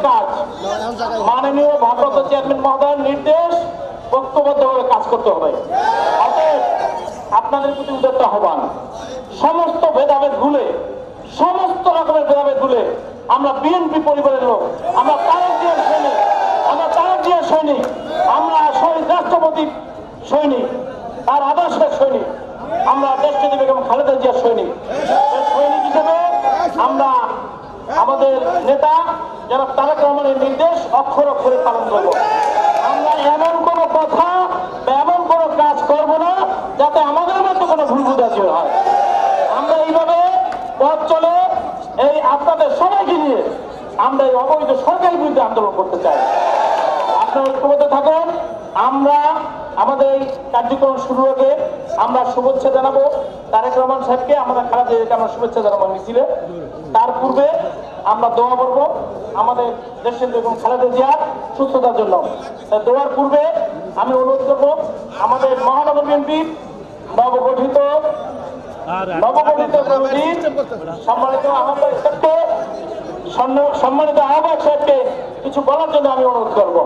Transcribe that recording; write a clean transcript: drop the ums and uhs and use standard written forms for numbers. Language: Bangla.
কাজ মাননীয় ভারপ্রাপ্ত চেয়ারম্যান মহোদয়ের নির্দেশ ঐক্যবদ্ধভাবে কাজ করতে হবে। অতএব আপনাদের প্রতি উদাত্ত আহ্বান, সমস্ত ভেদাভেদ ভুলে, সমস্ত রকমের ভেদাভেদ ভুলে আমরা বিএনপি পরিবারের লোক, আমরা তারেক জিয়ার সৈনিক, আমরা শহীদ রাষ্ট্রপতির সৈনিক, তার আদর্শের সৈনিক, আমরা দেশনেত্রী বেগম খালেদা জিয়ার সৈনিক হিসেবে আমরা আমাদের নেতা যারা তারেক রহমানের নির্দেশ অক্ষর অক্ষরে পালন করব। আমরা এমন কোনো কথা বা এমন কোনো কাজ করব না যাতে আমাদের মধ্যে কোনো ভুল বুঝাসুঝি হয়। আমরা এইভাবে পথ চলে এই আপনাদের সবাইকে নিয়ে আমরা এই অবৈধ সরকারের বিরুদ্ধে আন্দোলন করতে চাই। আপনারা ঐক্যবদ্ধ থাকুন। আমরা আমাদের এই কার্যক্রম শুরুর আগে আমরা শুভেচ্ছা জানাবো তারেক রহমান সাহেবকে, আমাদের খালেদা জিয়াকে আমরা শুভেচ্ছা জানাবো মিছিলে। তার পূর্বে আমরা দোয়া করবো আমাদের দেশের বেগম খালেদা জিয়ার সুস্থতার জন্য। দোয়ার পূর্বে আমি অনুরোধ করবো আমাদের মহানগর বিএনপির নবগঠিত সম্মানিত আহ্বায়ক সাহেবকে কিছু বলার জন্য আমি অনুরোধ করবো।